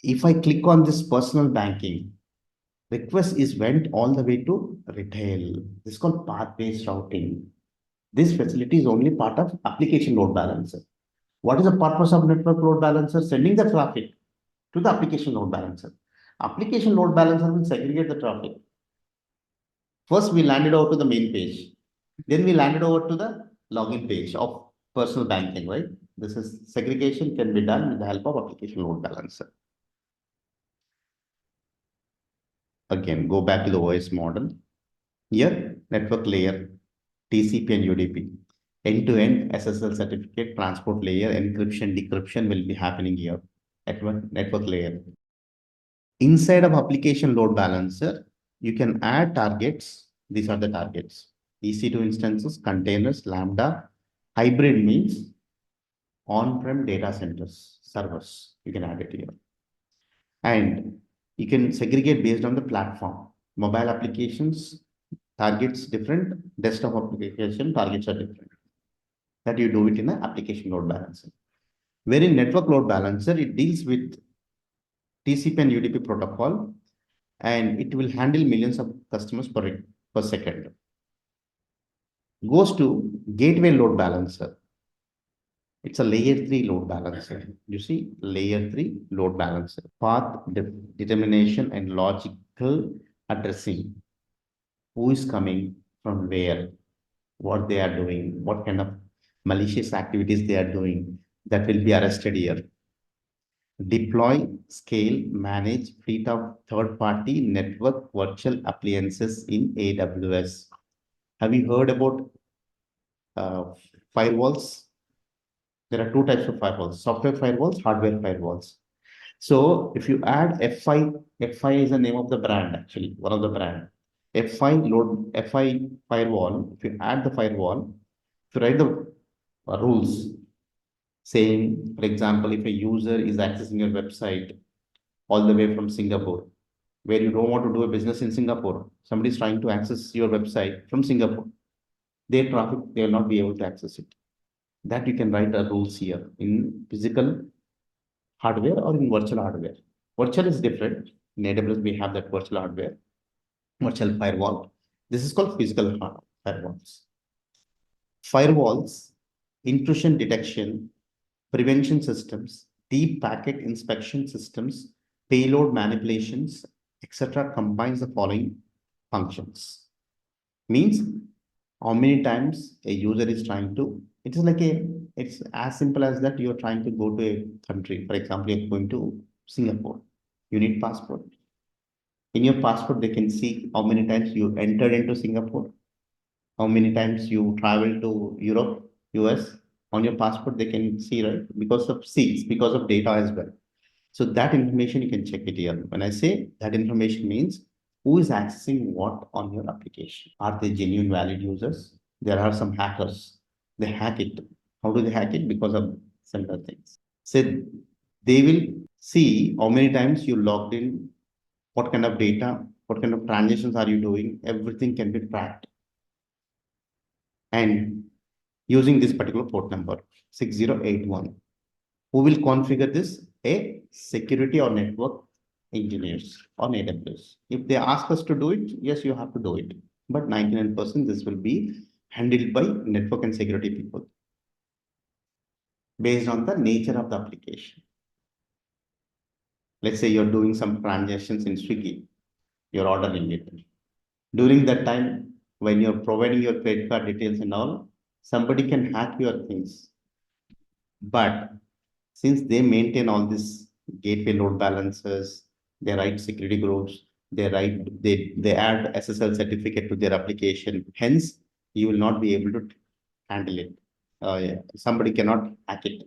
If I click on this personal banking, request is went all the way to retail. This is called path-based routing. This facility is only part of application load balancer. What is the purpose of network load balancer? Sending the traffic to the application load balancer. Application load balancer will segregate the traffic. First, we landed over to the main page. Then we landed over to the login page of personal banking, right? This is segregation can be done with the help of application load balancer. Again, go back to the OS model. Here, network layer, TCP and UDP. End-to-end SSL certificate, transport layer, encryption, decryption will be happening here at network layer. Inside of application load balancer, you can add targets. These are the targets. EC2 instances, containers, Lambda. Hybrid means on-prem data centers, servers. You can add it here. And you can segregate based on the platform. Mobile applications, targets different. Desktop application, targets are different. That you do it in an application load balancer. Wherein network load balancer, it deals with TCP and UDP protocol, and it will handle millions of customers per second. Goes to gateway load balancer. It's a layer 3 load balancer. You see, layer 3 load balancer. Path determination and logical addressing. Who is coming from where, what they are doing, what kind of malicious activities they are doing, that will be arrested here. Deploy, scale, manage fleet of third-party network virtual appliances in AWS. Have you heard about firewalls? There are two types of firewalls, software firewalls, hardware firewalls. So if you add F5 is the name of the brand, actually, one of the brand. F5 firewall, if you add the firewall, if you write the rules, saying, for example, if a user is accessing your website all the way from Singapore, where you don't want to do a business in Singapore, somebody is trying to access your website from Singapore, their traffic, they will not be able to access it. That you can write the rules here in physical hardware or in virtual hardware. Virtual is different. In AWS, we have that virtual hardware, virtual firewall. This is called physical firewalls. Firewalls, intrusion detection, prevention systems, deep packet inspection systems, payload manipulations, etc. combines the following functions. Means how many times a user is trying to, it's as simple as that you're trying to go to a country. For example, you're going to Singapore. You need passport. In your passport, they can see how many times you entered into Singapore, how many times you traveled to Europe, US. On your passport, they can see, right? Because of seats, because of data as well. So that information, you can check it here. When I say that information means who is accessing what on your application. Are they genuine valid users? There are some hackers. They hack it. How do they hack it? Because of similar things. So they will see how many times you logged in, what kind of data, what kind of transactions are you doing. Everything can be tracked. And using this particular port number, 6081. Who will configure this? A security or network engineers on AWS. If they ask us to do it, yes, you have to do it. But 99% this will be handled by network and security people based on the nature of the application. Let's say you're doing some transactions in Swiggy, you're ordering it. During that time, when you're providing your credit card details and all, somebody can hack your things. But since they maintain all these gateway load balancers, they write security groups, they add SSL certificate to their application. Hence, you will not be able to handle it. Somebody cannot hack it.